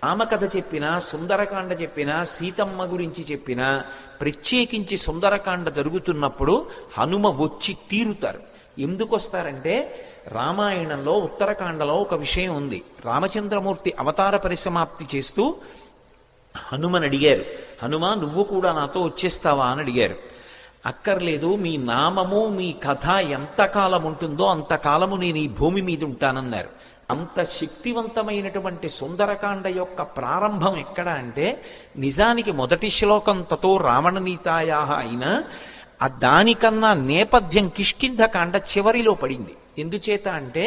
రామకథ చెప్పినా, సుందరకాండ చెప్పినా, సీతమ్మ గురించి చెప్పినా, ప్రత్యేకించి సుందరకాండ జరుగుతున్నప్పుడు హనుమ వచ్చి తీరుతారు. ఎందుకు వస్తారంటే, రామాయణంలో ఉత్తరకాండలో ఒక విషయం ఉంది. రామచంద్రమూర్తి అవతార పరిసమాప్తి చేస్తూ హనుమని అడిగారు, హనుమ నువ్వు కూడా నాతో వచ్చేస్తావా అని అడిగారు. అక్కర్లేదు, మీ నామము మీ కథ ఎంతకాలం ఉంటుందో అంతకాలము నేను ఈ భూమి మీద ఉంటానన్నారు. అంత శక్తివంతమైనటువంటి సుందరకాండ యొక్క ప్రారంభం ఎక్కడ అంటే, నిజానికి మొదటి శ్లోకం తతో రావణనీతాయా అయినా దానికన్నా నేపథ్యం కిష్కింధకాండ చివరిలో పడింది. ఎందుచేత అంటే,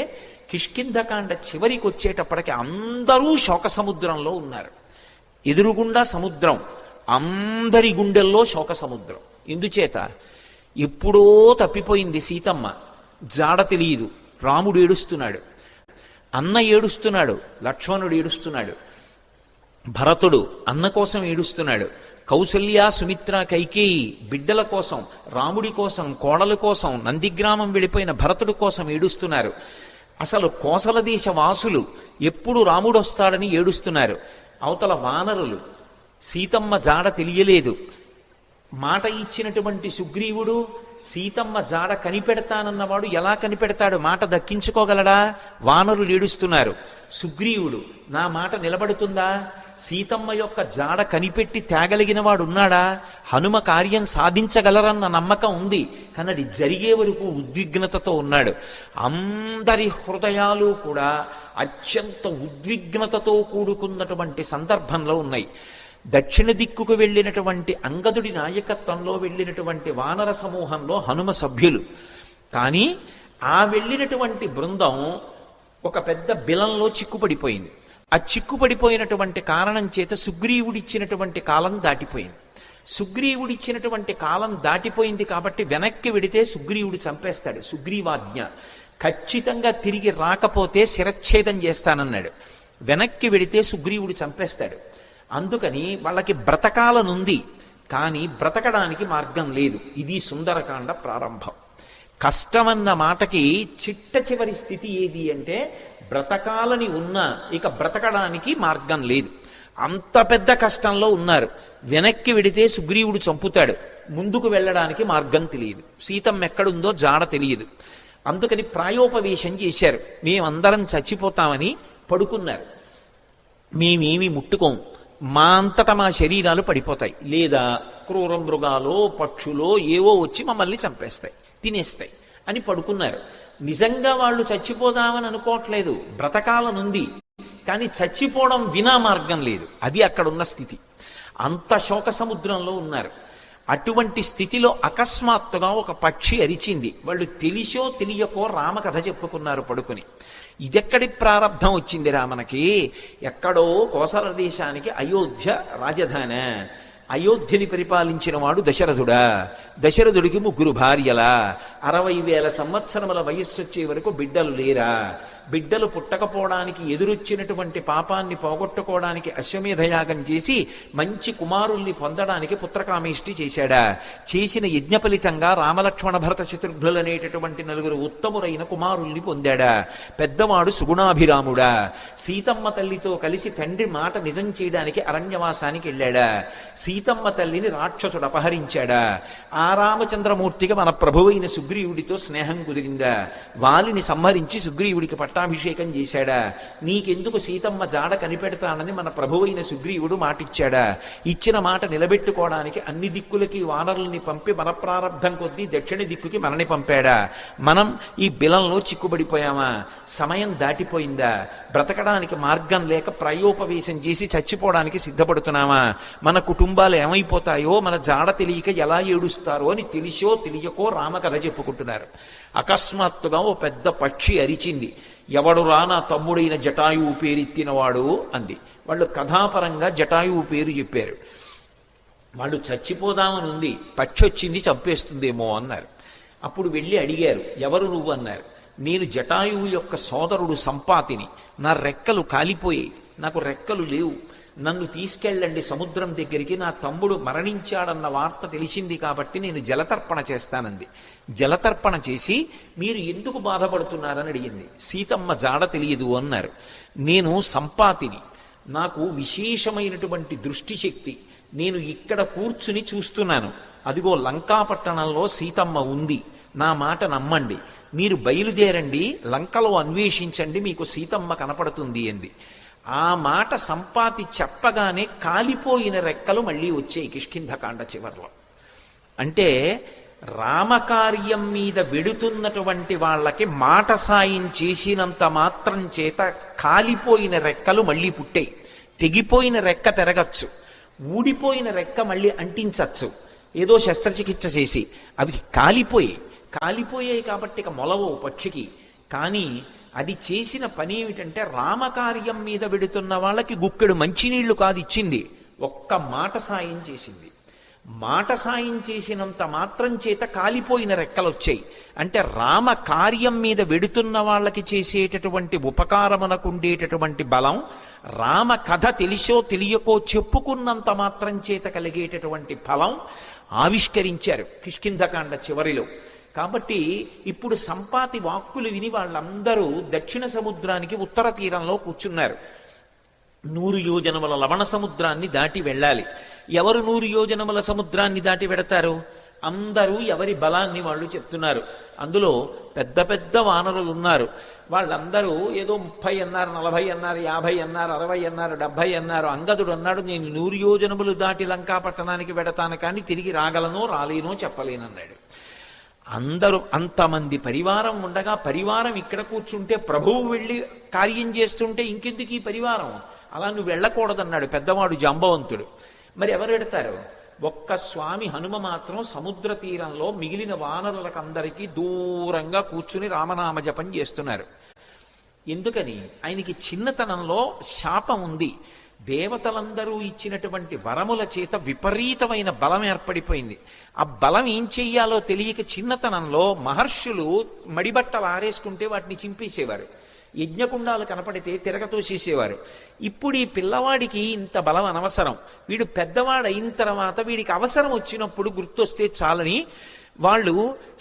కిష్కింధకాండ చివరికి వచ్చేటప్పటికి అందరూ శోక సముద్రంలో ఉన్నారు. ఎదురుగుండా సముద్రం, అందరి గుండెల్లో శోక సముద్రం. ఎందుచేత, ఎప్పుడో తప్పిపోయింది సీతమ్మ, జాడ తెలియదు. రాముడు ఏడుస్తున్నాడు, అన్న ఏడుస్తున్నాడు, లక్ష్మణుడు ఏడుస్తున్నాడు, భరతుడు అన్న కోసం ఏడుస్తున్నాడు, కౌసల్య సుమిత్ర కైకేయి బిడ్డల కోసం, రాముడి కోసం, కోడల కోసం, నందిగ్రామం వెళ్ళిపోయిన భరతుడి కోసం ఏడుస్తున్నారు. అసలు కోసల దేశ వాసులు ఎప్పుడు రాముడు వస్తాడని ఏడుస్తున్నారు. అవతల వానరులు సీతమ్మ జాడ తెలియలేదు. మాట ఇచ్చినటువంటి సుగ్రీవుడు సీతమ్మ జాడ కనిపెడతానన్నవాడు ఎలా కనిపెడతాడు? మాట దక్కించుకోగలడా? వానరులు ఏడుస్తున్నారు. సుగ్రీవుడు నా మాట నిలబడుతుందా? సీతమ్మ యొక్క జాడ కనిపెట్టి తేగలిగిన వాడు ఉన్నాడా? హనుమ కార్యం సాధించగలరన్న నమ్మకం ఉంది, కానీ అది జరిగే వరకు ఉద్విగ్నతతో ఉన్నాడు. అందరి హృదయాలు కూడా అత్యంత ఉద్విగ్నతతో కూడుకున్నటువంటి సందర్భంలో ఉన్నాయి. దక్షిణ దిక్కుకు వెళ్ళినటువంటి అంగదుడి నాయకత్వంలో వెళ్ళినటువంటి వానర సమూహంలో హనుమ సభ్యులు. కానీ ఆ వెళ్ళినటువంటి బృందం ఒక పెద్ద బిలంలో చిక్కుపడిపోయింది. ఆ చిక్కుపడిపోయినటువంటి కారణం చేత సుగ్రీవుడిచ్చినటువంటి కాలం దాటిపోయింది. సుగ్రీవుడిచ్చినటువంటి కాలం దాటిపోయింది కాబట్టి వెనక్కి వెడితే సుగ్రీవుడు చంపేస్తాడు. సుగ్రీవాజ్ఞ ఖచ్చితంగా తిరిగి రాకపోతే శిరచ్ఛేదం చేస్తానన్నాడు. వెనక్కి వెడితే సుగ్రీవుడు చంపేస్తాడు. అందుకని వాళ్ళకి బ్రతకాలనుంది, కానీ బ్రతకడానికి మార్గం లేదు. ఇది సుందరకాండ ప్రారంభం. కష్టమన్న మాటకి చిట్ట చివరి స్థితి ఏది అంటే, బ్రతకాలని ఉన్నా ఇక బ్రతకడానికి మార్గం లేదు. అంత పెద్ద కష్టంలో ఉన్నారు. వెనక్కి వెడితే సుగ్రీవుడు చంపుతాడు, ముందుకు వెళ్ళడానికి మార్గం తెలియదు, సీతమ్మ ఎక్కడుందో జాడ తెలియదు. అందుకని ప్రాయోపవేశం చేశారు. మేమందరం చచ్చిపోతామని పడుకున్నారు. మేమేమి ముట్టుకోం, మా అంతటా మా శరీరాలు పడిపోతాయి, లేదా క్రూర మృగాలో పక్షులో ఏవో వచ్చి మమ్మల్ని చంపేస్తాయి, తినేస్తాయి అని పడుకున్నారు. నిజంగా వాళ్ళు చచ్చిపోదామని అనుకోవట్లేదు, బ్రతకాలనుంది, కానీ చచ్చిపోవడం వినా మార్గం లేదు. అది అక్కడున్న స్థితి. అంత శోక సముద్రంలో ఉన్నారు. అటువంటి స్థితిలో అకస్మాత్తుగా ఒక పక్షి అరిచింది. వాళ్ళు తెలిసో తెలియకో రామకథ చెప్పుకున్నారు పడుకుని. ఇదెక్కడి ప్రారంభం వచ్చింది రామనకి? ఎక్కడో కోసల దేశానికి అయోధ్య రాజధాని. అయోధ్యని పరిపాలించిన వాడు దశరథుడా? దశరథుడికి 3 భార్యలా? 60,000 సంవత్సరముల వయస్సు వచ్చే వరకు బిడ్డలు లేరా? బిడ్డలు పుట్టకపోవడానికి ఎదురొచ్చినటువంటి పాపాన్ని పోగొట్టుకోవడానికి అశ్వమేధయాగం చేసి మంచి కుమారుల్ని పొందడానికి పుత్రకామేష్టి చేశాడా? చేసిన యజ్ఞ ఫలితంగా రామలక్ష్మణ భరత శత్రుఘ్నులు అనేటటువంటి 4 ఉత్తమురైన కుమారుల్ని పొందాడా? పెద్దవాడు సుగుణాభిరాముడా? సీతమ్మ తల్లితో కలిసి తండ్రి మాట నిజం చేయడానికి అరణ్యవాసానికి వెళ్ళాడా? సీతమ్మ తల్లిని రాక్షసుడు అపహరించాడా? ఆ రామచంద్రమూర్తికి మన ప్రభువైన సుగ్రీవుడితో స్నేహం కుదిరిందా? వాలిని సంహరించి సుగ్రీవుడికి పట్టాభిషేకం చేశాడా? నీకెందుకు సీతమ్మ జాడ కనిపెడతానని మన ప్రభువైన సుగ్రీవుడు మాటిచ్చాడా? ఇచ్చిన మాట నిలబెట్టుకోవడానికి అన్ని దిక్కులకి వానరుల్ని పంపి మన ప్రారంభం కొద్దీ దక్షిణ దిక్కుకి మనని పంపాడా? మనం ఈ బిలంలో చిక్కుబడిపోయామా? సమయం దాటిపోయిందా? బ్రతకడానికి మార్గం లేక ప్రాయోపవేశం చేసి చచ్చిపోవడానికి సిద్ధపడుతున్నామా? మన కుటుంబాలు ఏమైపోతాయో, మన జాడ తెలియక ఎలా ఏడుస్తారో అని తెలిసో తెలియకో రామకథ చెప్పుకుంటున్నారు. అకస్మాత్తుగా ఓ పెద్ద పక్షి అరిచింది. ఎవడురా నా తమ్ముడైన జటాయువు పేరెత్తినవాడు అంది. వాళ్ళు కథాపరంగా జటాయువు పేరు చెప్పారు. వాళ్ళు చచ్చిపోదామని ఉంది, పక్షి వచ్చింది చంపేస్తుందేమో అన్నారు. అప్పుడు వెళ్ళి అడిగారు, ఎవరు నువ్వు అన్నారు. నేను జటాయువు యొక్క సోదరుడు సంపాతిని, నా రెక్కలు కాలిపోయాయి, నాకు రెక్కలు లేవు, నన్ను తీసుకెళ్ళండి సముద్రం దగ్గరికి, నా తమ్ముడు మరణించాడన్న వార్త తెలిసింది కాబట్టి నేను జలతర్పణ చేస్తానంది. జలతర్పణ చేసి మీరు ఎందుకు బాధపడుతున్నారని అడిగింది. సీతమ్మ జాడ తెలియదు అన్నారు. నేను సంపాతిని, నాకు విశేషమైనటువంటి దృష్టి శక్తి, నేను ఇక్కడ కూర్చుని చూస్తున్నాను, అదిగో లంకాపట్టణంలో సీతమ్మ ఉంది, నా మాట నమ్మండి, మీరు బయలుదేరండి, లంకలో అన్వేషించండి, మీకు సీతమ్మ కనపడుతుంది అంది. ఆ మాట సంపాతి చెప్పగానే కాలిపోయిన రెక్కలు మళ్ళీ వచ్చాయి కిష్కింధకాండ చివర్లో. అంటే రామకార్యం మీద వెడుతున్నటువంటి వాళ్ళకి మాట సాయం చేసినంత మాత్రం చేత కాలిపోయిన రెక్కలు మళ్ళీ పుట్టాయి. తెగిపోయిన రెక్క పెరగచ్చు, ఊడిపోయిన రెక్క మళ్ళీ అంటించచ్చు, ఏదో శస్త్రచికిత్స చేసి. అవి కాలిపోయాయి కాబట్టి ఇక మొలవు పక్షికి. కానీ అది చేసిన పని ఏమిటంటే రామకార్యం మీద వెడుతున్న వాళ్ళకి గుక్కెడు మంచినీళ్లు కాదు ఇచ్చింది, ఒక్క మాట సాయం చేసింది. మాట సాయం చేసినంత మాత్రం చేత కాలిపోయిన రెక్కలు వచ్చాయి. అంటే రామ కార్యం మీద వెడుతున్న వాళ్ళకి చేసేటటువంటి ఉపకారమునకు ఉండేటటువంటి బలం, రామ కథ తెలిసో తెలియకో చెప్పుకున్నంత మాత్రం చేత కలిగేటటువంటి ఫలం ఆవిష్కరించారు కిష్కింధకాండ చివరిలో. కాబట్టి ఇప్పుడు సంపాతి వాక్కులు విని వాళ్ళందరూ దక్షిణ సముద్రానికి ఉత్తర తీరంలో కూర్చున్నారు. 100 యోజనముల లవణ సముద్రాన్ని దాటి వెళ్ళాలి. ఎవరు 100 యోజనముల సముద్రాన్ని దాటి వెడతారు? అందరూ ఎవరి బలాన్ని వాళ్ళు చెప్తున్నారు. అందులో పెద్ద పెద్ద వానరులు ఉన్నారు. వాళ్ళందరూ ఏదో 30 అన్నారు, 40 అన్నారు, 50 అన్నారు, 60 అన్నారు, 70 అన్నారు. అంగదుడు అన్నాడు, నేను 100 యోజనములు దాటి లంకాపట్టణానికి వెడతాను, కానీ తిరిగి రాగలనో రాలేనో చెప్పలేనన్నాడు. అందరూ అంతమంది పరివారం ఉండగా, పరివారం ఇక్కడ కూర్చుంటే ప్రభువు వెళ్ళి కార్యం చేస్తుంటే ఇంకెందుకు ఈ పరివారం, అలా నువ్వు వెళ్ళకూడదన్నాడు పెద్దవాడు జాంబవంతుడు. మరి ఎవరు పెడతారు? ఒక్క స్వామి హనుమ మాత్రం సముద్ర తీరంలో మిగిలిన వానరులకందరికీ దూరంగా కూర్చుని రామనామ జపం చేస్తున్నారు. ఎందుకని? ఆయనకి చిన్నతనంలో శాపం ఉంది. దేవతలందరూ ఇచ్చినటువంటి వరముల చేత విపరీతమైన బలం ఏర్పడిపోయింది. ఆ బలం ఏం చెయ్యాలో తెలియక చిన్నతనంలో మహర్షులు మడిబట్టలు ఆరేసుకుంటే వాటిని చింపేసేవారు, యజ్ఞకుండాలు కనపడితే తిరగతోసేసేవారు. ఇప్పుడు ఈ పిల్లవాడికి ఇంత బలం అనవసరం, వీడు పెద్దవాడయిన తర్వాత వీడికి అవసరం వచ్చినప్పుడు గుర్తొస్తే చాలని వాళ్ళు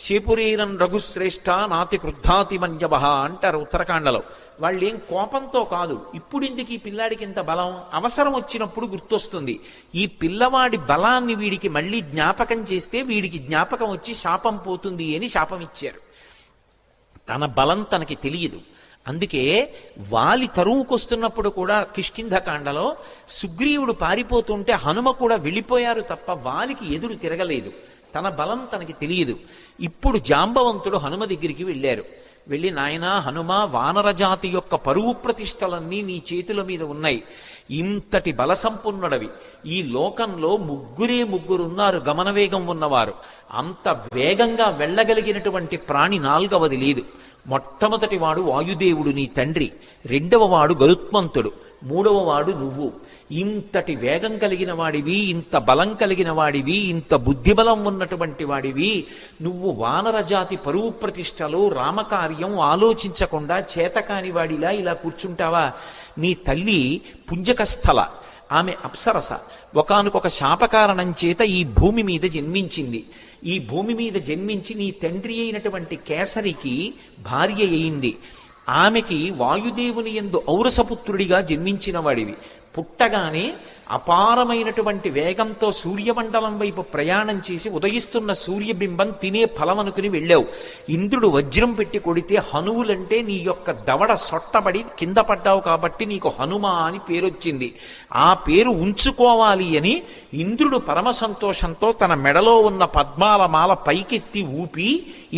శేపురీరం రఘుశ్రేష్ఠ నాతి క్రుద్ధాతి మన్యభ అంటారు ఉత్తరాఖండలో. వాళ్ళేం కోపంతో కాదు, ఇప్పుడు ఇందుకు ఈ పిల్లాడికి ఇంత బలం, అవసరం వచ్చినప్పుడు గుర్తొస్తుంది. ఈ పిల్లవాడి బలాన్ని వీడికి మళ్ళీ జ్ఞాపకం చేస్తే వీడికి జ్ఞాపకం వచ్చి శాపం పోతుంది అని శాపం ఇచ్చారు. తన బలం తనకి తెలియదు. అందుకే వాలి తరువుకొస్తున్నప్పుడు కూడా కిష్కింధకాండలో సుగ్రీవుడు పారిపోతుంటే హనుమ కూడా వెళ్ళిపోయారు తప్ప వాలికి ఎదురు తిరగలేదు. తన బలం తనకి తెలియదు. ఇప్పుడు జాంబవంతుడు హనుమ దగ్గరికి వెళ్ళారు. వెళ్ళి, నాయనా హనుమ, వానరజాతి యొక్క పరువు ప్రతిష్టలన్నీ నీ చేతుల మీద ఉన్నాయి, ఇంతటి బల సంపన్నుడవి, ఈ లోకంలో ముగ్గురున్నారు గమనవేగం ఉన్నవారు, అంత వేగంగా వెళ్ళగలిగినటువంటి ప్రాణి 4వది లేదు. మొట్టమొదటి వాడు వాయుదేవుడు నీ తండ్రి, 2వ వాడు గరుత్మంతుడు, 3వ వాడు నువ్వు. ఇంతటి వేగం కలిగిన వాడివి, ఇంత బలం కలిగిన వాడివి, ఇంత బుద్ధిబలం ఉన్నటువంటి వాడివి, నువ్వు వానరజాతి పరువు ప్రతిష్టలు రామకార్యం ఆలోచించకుండా చేతకాని వాడిలా ఇలా కూర్చుంటావా? నీ తల్లి పుంజకస్థల, ఆమె అప్సరస, ఒకానొక శాపకారణం చేత ఈ భూమి మీద జన్మించింది. ఈ భూమి మీద జన్మించి నీ తండ్రి అయినటువంటి కేసరికి భార్య అయింది. ఆమెకి వాయుదేవుని యందు ఔరసపుత్రుడిగా జన్మించిన వాడివి. పుట్టగానే అపారమైనటువంటి వేగంతో సూర్యమండలం వైపు ప్రయాణం చేసి ఉదయిస్తున్న సూర్యబింబం తినే ఫలం అనుకుని వెళ్ళావు. ఇంద్రుడు వజ్రం పెట్టి కొడితే హనువులంటే నీ యొక్క దవడ సొట్టబడి కింద పడ్డావు కాబట్టి నీకు హనుమ అని పేరొచ్చింది. ఆ పేరు ఉంచుకోవాలి అని ఇంద్రుడు పరమ సంతోషంతో తన మెడలో ఉన్న పద్మాల మాల పైకెత్తి ఊపి,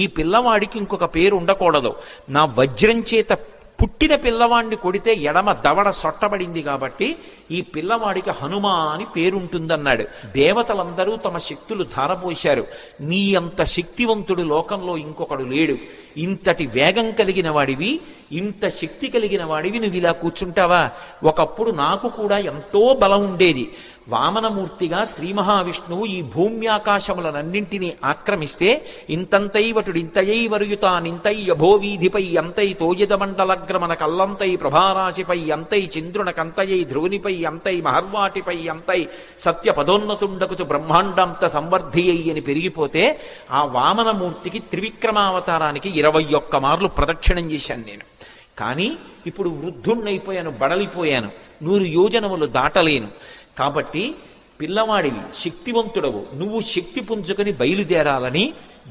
ఈ పిల్లవాడికి ఇంకొక పేరు ఉండకూడదు, నా వజ్రం చేత పుట్టిన పిల్లవాడిని కొడితే ఎడమ దవడ సొట్టబడింది కాబట్టి ఈ పిల్లవాడికి హనుమ అని పేరుంటుందన్నాడు. దేవతలందరూ తమ శక్తులు ధారపోశారు. నీ అంత శక్తివంతుడు లోకంలో ఇంకొకడు లేడు. ఇంతటి వేగం కలిగిన వాడివి, ఇంత శక్తి కలిగిన వాడివి, నువ్వు ఇలా కూర్చుంటావా? ఒకప్పుడు నాకు కూడా ఎంతో బలం ఉండేది. వామనమూర్తిగా శ్రీ మహావిష్ణువు ఈ భూమ్యాకాశములనన్నింటినీ ఆక్రమిస్తే ఇంతంతైవటుడింతయై వరుయుతానింతై యభోవీధిపై అంతై తోయదమండలగ్రమణ కల్లంతై ప్రభారాశిపై అంతై చంద్రునకంతయై ధ్రువునిపై అంతై మహర్వాటిపై అంతై సత్యపదోన్నతుండకుచు బ్రహ్మాండంత సంవర్ధి అని పెరిగిపోతే ఆ వామనమూర్తికి త్రివిక్రమావతారానికి 21 మార్లు ప్రదక్షిణం చేశాను నేను. కానీ ఇప్పుడు వృద్ధుణ్ణైపోయాను, బడలిపోయాను, 100 యోజనములు దాటలేను. కాబట్టి పిల్లవాడివి, శక్తివంతుడవు, నువ్వు శక్తి పుంజుకొని బయలుదేరాలని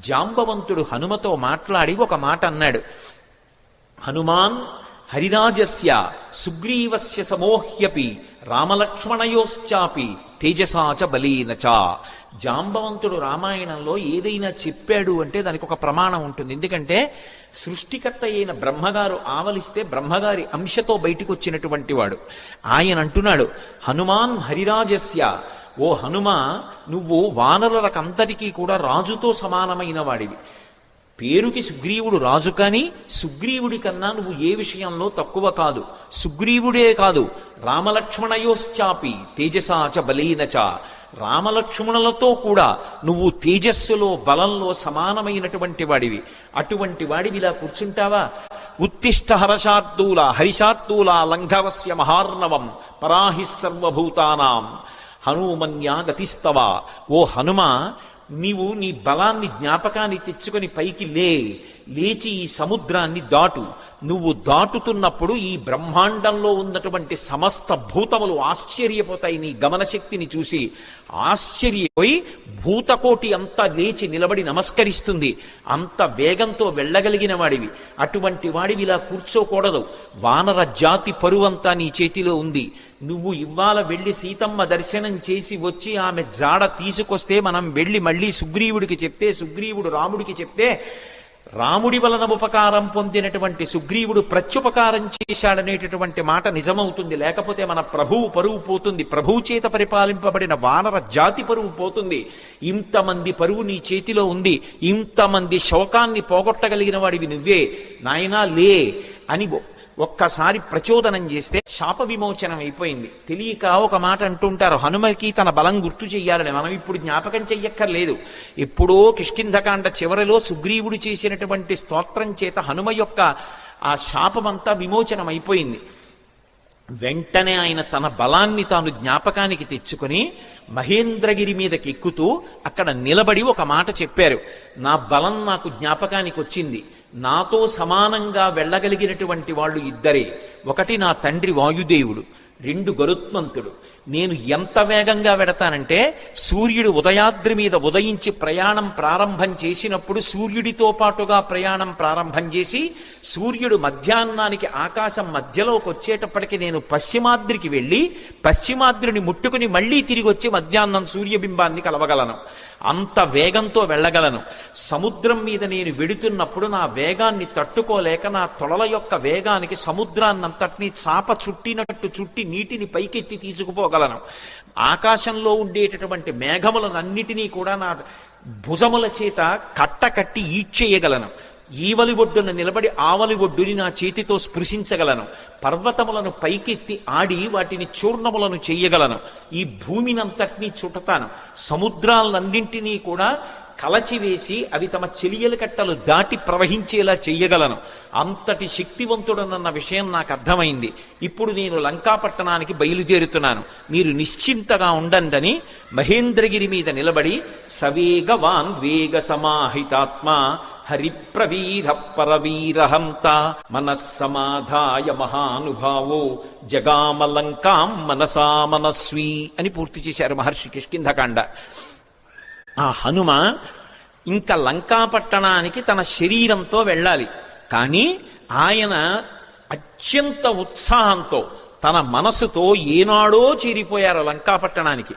జాంబవంతుడు హనుమతో మాట్లాడి ఒక మాట అన్నాడు. హనుమాన్ హరిరాజస్య సుగ్రీవస్య సమోహ్యపి రామలక్ష్మణయోశ్చాపి తేజసాచ బలీనచ. జాంబవంతుడు రామాయణంలో ఏదైనా చెప్పాడు అంటే దానికి ఒక ప్రమాణం ఉంటుంది. ఎందుకంటే సృష్టికర్త అయిన బ్రహ్మగారు ఆవలిస్తే బ్రహ్మగారి అంశతో బయటికి వచ్చినటువంటి వాడు. ఆయన అంటున్నాడు, హనుమాన్ హరిరాజస్య, ఓ హనుమ, నువ్వు వానరులకంతరికీ కూడా రాజుతో సమానమైన వాడివి. పేరుకి సుగ్రీవుడు రాజు, కానీ సుగ్రీవుడి కన్నా నువ్వు ఏ విషయంలో తక్కువ కాదు. సుగ్రీవుడే కాదు, రామలక్ష్మణయోశ్చాపి తేజసాచ బలీనచ, రామలక్ష్మణులతో కూడా నువ్వు తేజస్సులో బలంలో సమానమైనటువంటి వాడివి. అటువంటి వాడివి ఇలా కూర్చుంటావా? ఉత్తిష్ట హర్షార్దూల హరిషార్దూల లంఘవస్య మహార్ణవం పరాహి సర్వభూతానాం హనుమన్యా గతిస్తవ. ఓ హనుమ, నీవు నీ బలాన్ని జ్ఞాపకాన్ని తెచ్చుకొని పైకి లేచి ఈ సముద్రాన్ని దాటు. నువ్వు దాటుతున్నప్పుడు ఈ బ్రహ్మాండంలో ఉన్నటువంటి సమస్త భూతములు ఆశ్చర్యపోతాయి నీ గమనశక్తిని చూసి. ఆశ్చర్యపోయి భూతకోటి అంతా లేచి నిలబడి నమస్కరిస్తుంది. అంత వేగంతో వెళ్ళగలిగిన వాడివి. అటువంటి వాడివి ఇలా కూర్చోకూడదు. వానర జాతి పరువంతా నీ చేతిలో ఉంది. నువ్వు ఇవాళ వెళ్ళి సీతమ్మ దర్శనం చేసి వచ్చి ఆమె జాడ తీసుకొస్తే మనం వెళ్ళి మళ్ళీ సుగ్రీవుడికి చెప్తే, సుగ్రీవుడు రాముడికి చెప్తే, రాముడి వలన ఉపకారం పొందినటువంటి సుగ్రీవుడు ప్రత్యుపకారం చేశాడనేటటువంటి మాట నిజమవుతుంది. లేకపోతే మన ప్రభువు పరువు పోతుంది. ప్రభువు చేత పరిపాలింపబడిన వానర జాతి పరువు పోతుంది. ఇంతమంది పరువు నీ చేతిలో ఉంది. ఇంతమంది శోకాన్ని పోగొట్టగలిగిన వాడివి నువ్వే. నాయనా లే అని ఒక్కసారి ప్రచోదనం చేస్తే శాప విమోచనం అయిపోయింది. తెలియక ఒక మాట అంటుంటారు, హనుమకి తన బలం గుర్తు చెయ్యాలని. మనం ఇప్పుడు జ్ఞాపకం చెయ్యక్కర్లేదు. ఎప్పుడో కిష్కింధకాండ చివరిలో సుగ్రీవుడు చేసినటువంటి స్తోత్రం చేత హనుమ యొక్క ఆ శాపమంతా విమోచనం అయిపోయింది. వెంటనే ఆయన తన బలాన్ని తాను జ్ఞాపకానికి తెచ్చుకొని మహేంద్రగిరి మీదకి ఎక్కుతూ అక్కడ నిలబడి ఒక మాట చెప్పారు, నా బలం నాకు జ్ఞాపకానికి వచ్చింది. నాతో సమానంగా వెళ్ళగలిగినటువంటి వాళ్ళు ఇద్దరే. ఒకటి నా తండ్రి వాయుదేవుడు, 2 గరుత్మంతుడు. నేను ఎంత వేగంగా వెడతానంటే సూర్యుడు ఉదయాద్రి మీద ఉదయించి ప్రయాణం ప్రారంభం చేసినప్పుడు సూర్యుడితో పాటుగా ప్రయాణం ప్రారంభం చేసి సూర్యుడు మధ్యాహ్నానికి ఆకాశం మధ్యలోకి వచ్చేటప్పటికి నేను పశ్చిమాద్రికి వెళ్ళి పశ్చిమాద్రిని ముట్టుకుని మళ్ళీ తిరిగి వచ్చి మధ్యాహ్నం సూర్యబింబాన్ని కలవగలను. అంత వేగంతో వెళ్ళగలను. సముద్రం మీద నేను వెడుతున్నప్పుడు నా వేగాన్ని తట్టుకోలేక నా తొడల యొక్క వేగానికి సముద్రాన్నంతటినీ చాప చుట్టినట్టు చుట్టి నీటిని పైకెత్తి తీసుకుపోగలను. ఆకాశంలో ఉండేటటువంటి మేఘములనన్నిటినీ కూడా నా భుజముల చేత కట్టకట్టి ఈడ్చేయగలను. ఈవలి ఒడ్డున నిలబడి ఆవలి ఒడ్డుని నా చేతితో స్పృశించగలను. పర్వతములను పైకెత్తి ఆడి వాటిని చూర్ణములను చెయ్యగలను. ఈ భూమినంతటినీ చుట్టతాను. సముద్రాలన్నింటినీ కూడా కలచివేసి అవి తమ చెలియల కట్టలు దాటి ప్రవహించేలా చెయ్యగలను. అంతటి శక్తివంతుడనన్న విషయం నాకు అర్థమైంది. ఇప్పుడు నేను లంకాపట్టణానికి బయలుదేరుతున్నాను, మీరు నిశ్చింతగా ఉండండి మహేంద్రగిరి మీద నిలబడి సవేగవాన్ వేగ సమాహితాత్మ హరిప్రవీర పరవీరహంత మనస్సమాధాయ మహానుభావో జగామలంకాం మనసా మనస్వీ అని పూర్తి చేశారు మహర్షి కిష్కింధకాండ. ఆ హనుమ ఇంకా లంకాపట్టణానికి తన శరీరంతో వెళ్ళాలి. కానీ ఆయన అత్యంత ఉత్సాహంతో తన మనసుతో ఏనాడో చేరిపోయారు లంకాపట్టణానికి.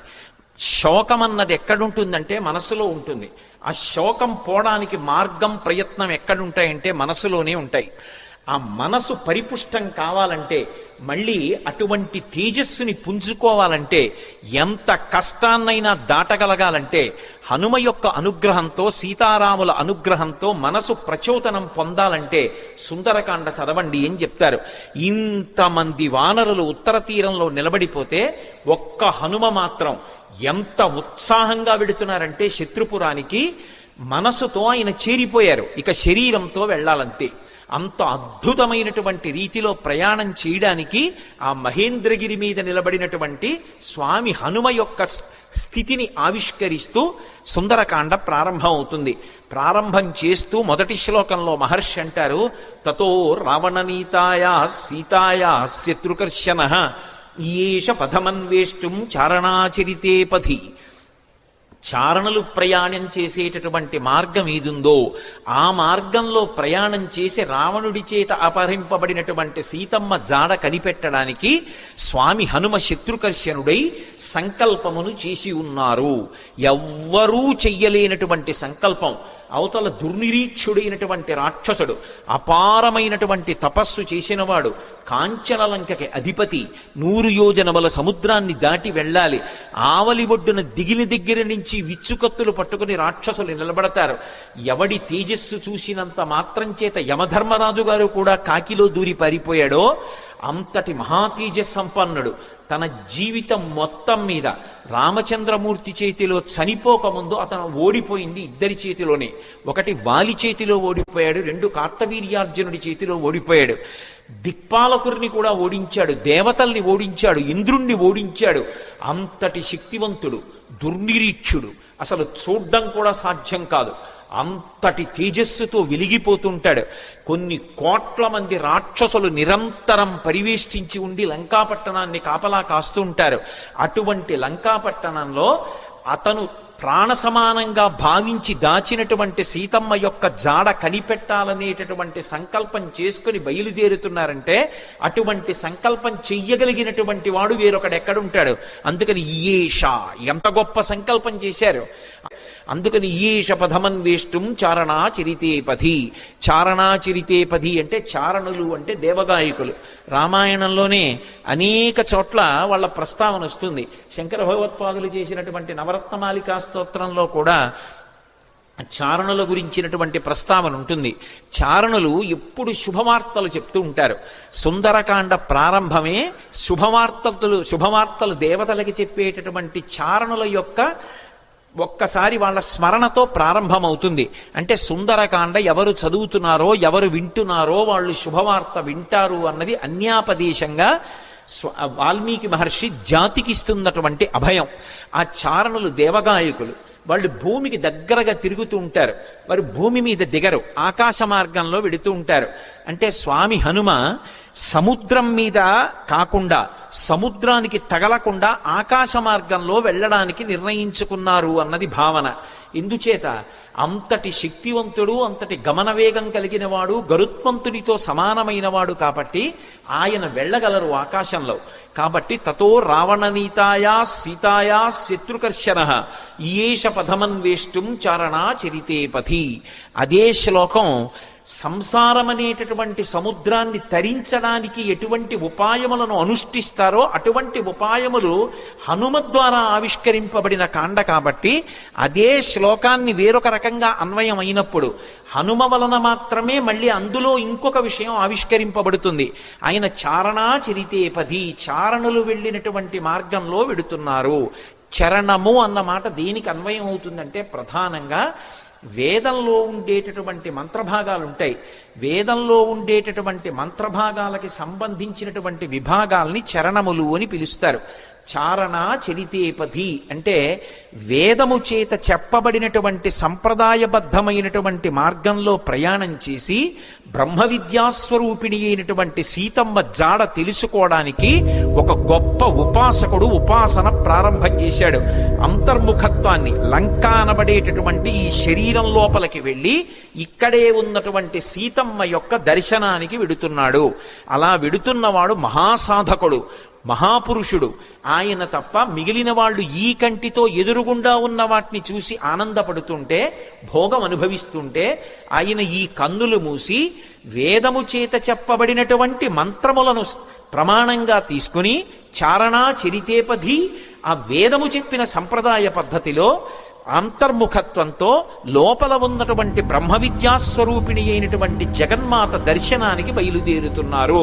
శోకం అన్నది ఎక్కడుంటుందంటే మనసులో ఉంటుంది. ఆ శోకం పోవడానికి మార్గం ప్రయత్నం ఎక్కడుంటాయంటే మనసులోనే ఉంటాయి. ఆ మనసు పరిపుష్టం కావాలంటే, మళ్ళీ అటువంటి తేజస్సుని పుంజుకోవాలంటే, ఎంత కష్టాన్నైనా దాటగలగాలంటే హనుమ యొక్క అనుగ్రహంతో, సీతారాముల అనుగ్రహంతో మనసు ప్రచోదనం పొందాలంటే సుందరకాండ చదవండి అని చెప్తారు. ఇంతమంది వానరులు ఉత్తర తీరంలో నిలబడిపోతే ఒక్క హనుమ మాత్రం ఎంత ఉత్సాహంగా వెడుతున్నారంటే శత్రుపురానికి మనసుతో ఆయన చేరిపోయారు. ఇక శరీరంతో వెళ్ళాలంతే. అంత అద్భుతమైనటువంటి రీతిలో ప్రయాణం చేయడానికి ఆ మహేంద్రగిరి మీద నిలబడినటువంటి స్వామి హనుమ యొక్క స్థితిని ఆవిష్కరిస్తూ సుందరకాండ ప్రారంభం అవుతుంది. ప్రారంభం చేస్తూ మొదటి శ్లోకంలో మహర్షి అంటారు, తతో రావణనీతాయా సీతాయా శత్రుకర్షణ ఈయేష పథమన్వేష్టం చారణాచరితే పథి. చారణలు ప్రయాణం చేసేటటువంటి మార్గం ఏదుందో ఆ మార్గంలో ప్రయాణం చేసి రావణుడి చేత అపహరింపబడినటువంటి సీతమ్మ జాడ కనిపెట్టడానికి స్వామి హనుమ శత్రుకర్షణుడై సంకల్పమును చేసి ఉన్నారు. ఎవ్వరూ చెయ్యలేనటువంటి సంకల్పం. అవతల దుర్నిరీక్షుడైనటువంటి రాక్షసుడు, అపారమైనటువంటి తపస్సు చేసినవాడు, కాంచనలంకకి అధిపతి, 100 యోజనముల సముద్రాన్ని దాటి వెళ్ళాలి. ఆవలి ఒడ్డున దిగిన దగ్గర నుంచి విచ్చుకత్తులు పట్టుకుని రాక్షసులు నిలబడతారు. ఎవడి తేజస్సు చూసినంత మాత్రం చేత యమధర్మరాజు గారు కూడా కాకిలో దూరి పారిపోయాడో అంతటి మహాతేజస్ సంపన్నుడు. తన జీవితం మొత్తం మీద రామచంద్రమూర్తి చేతిలో చనిపోకముందు అతను ఓడిపోయింది 2 చేతిలోనే. ఒకటి వాలి చేతిలో ఓడిపోయాడు, 2 కార్తవీర్యార్జునుడి చేతిలో ఓడిపోయాడు. దిక్పాలకుడిని కూడా ఓడించాడు, దేవతల్ని ఓడించాడు, ఇంద్రుణ్ణి ఓడించాడు. అంతటి శక్తివంతుడు, దుర్నిరీక్షుడు, అసలు చూడ్డం కూడా సాధ్యం కాదు. అంతటి తేజస్సుతో వెలిగిపోతుంటాడు. కొన్ని కోట్ల మంది రాక్షసులు నిరంతరం పరివేష్టించి ఉండి లంకాపట్టణాన్ని కాపలా కాస్తూ ఉంటారు. అటువంటి లంకాపట్టణంలో అతను ప్రాణ సమానంగా భావించి దాచినటువంటి సీతమ్మ యొక్క జాడ కనిపెట్టాలనేటటువంటి సంకల్పం చేసుకుని బయలుదేరుతున్నారంటే అటువంటి సంకల్పం చెయ్యగలిగినటువంటి వాడు వేరొకడెక్కడుంటాడు. అందుకని ఈయేష, ఎంత గొప్ప సంకల్పం చేశారు. అందుకని ఈయేష పథమన్వేష్టం చారణాచరితే పథి. చారణాచరితే పథి అంటే చారణులు అంటే దేవగాయకులు. రామాయణంలోనే అనేక చోట్ల వాళ్ళ ప్రస్తావన వస్తుంది. శంకర భగవత్పాదులు చేసినటువంటి నవరత్నమాలికా స్తోత్రంలో కూడా చారణుల గురించినటువంటి ప్రస్తావన ఉంటుంది. చారణులు ఎప్పుడు శుభవార్తలు చెప్తూ ఉంటారు. సుందరకాండ ప్రారంభమే శుభవార్తలు దేవతలకి చెప్పేటటువంటి చారణుల యొక్క ఒక్కసారి వాళ్ళ స్మరణతో ప్రారంభమవుతుంది. అంటే సుందరకాండ ఎవరు చదువుతున్నారో ఎవరు వింటున్నారో వాళ్ళు శుభవార్త వింటారు అన్నది అన్యాపదేశంగా వాల్మీకి మహర్షి జాతికి ఇస్తున్నటువంటి అభయం. ఆ చారణులు దేవగాయకులు. వాళ్ళు భూమికి దగ్గరగా తిరుగుతూ ఉంటారు. వారు భూమి మీద దిగరు, ఆకాశ మార్గంలో వెడుతూ ఉంటారు. అంటే స్వామి హనుమ సముద్రం మీద కాకుండా, సముద్రానికి తగలకుండా ఆకాశ మార్గంలో వెళ్ళడానికి నిర్ణయించుకున్నారు అన్నది భావన. ఎందుచేత అంతటి శక్తివంతుడు, అంతటి గమనవేగం కలిగిన వాడు, గరుత్మంతునితో సమానమైన వాడు కాబట్టి ఆయన వెళ్ళగలరు ఆకాశంలో. కాబట్టి తతో రావణనీతాయా సీతాయా శత్రుకర్షణ ఈయేష పథమన్వేష్టం చారణాచరితే పథి. అదే శ్లోకం సంసారం అనేటటువంటి సముద్రాన్ని తరించడానికి ఎటువంటి ఉపాయములను అనుష్ఠిస్తారో అటువంటి ఉపాయములు హనుమ ద్వారా ఆవిష్కరింపబడిన కాండ కాబట్టి అదే శ్లోకాన్ని వేరొక రకంగా అన్వయం అయినప్పుడు హనుమ వలన మాత్రమే మళ్ళీ అందులో ఇంకొక విషయం ఆవిష్కరింపబడుతుంది. ఆయన చారణాచరితే పథి, చారణులు వెళ్ళినటువంటి మార్గంలో వెడుతున్నారు. చరణము అన్న మాట దేనికి అన్వయం అవుతుందంటే ప్రధానంగా వేదంలో ఉండేటటువంటి మంత్రభాగాలు ఉంటాయి. వేదంలో ఉండేటటువంటి మంత్రభాగాలకి సంబంధించినటువంటి విభాగాల్ని చరణములు అని పిలుస్తారు. చారణ చరితేపథి అంటే వేదము చేత చెప్పబడినటువంటి సంప్రదాయబద్ధమైనటువంటి మార్గంలో ప్రయాణం చేసి బ్రహ్మ విద్యాస్వరూపిణి అయినటువంటి సీతమ్మ జాడ తెలుసుకోవడానికి ఒక గొప్ప ఉపాసకుడు ఉపాసన ప్రారంభం చేశాడు. అంతర్ముఖత్వాన్ని, లంక అనబడేటటువంటి ఈ శరీరం లోపలికి వెళ్ళి ఇక్కడే ఉన్నటువంటి సీతమ్మ యొక్క దర్శనానికి వెడుతున్నాడు. అలా వెడుతున్నవాడు మహాసాధకుడు, మహాపురుషుడు. ఆయన తప్ప మిగిలిన వాళ్ళు ఈ కంటితో ఎదురుగుండా ఉన్న వాటిని చూసి ఆనందపడుతుంటే, భోగం అనుభవిస్తుంటే, ఆయన ఈ కన్నులు మూసి వేదము చేత చెప్పబడినటువంటి మంత్రములను ప్రమాణంగా తీసుకుని చారణా చరితేపథి, ఆ వేదము చెప్పిన సంప్రదాయ పద్ధతిలో అంతర్ముఖత్వంతో లోపల ఉన్నటువంటి బ్రహ్మ విద్యాస్వరూపిణి అయినటువంటి జగన్మాత దర్శనానికి బయలుదేరుతున్నారు.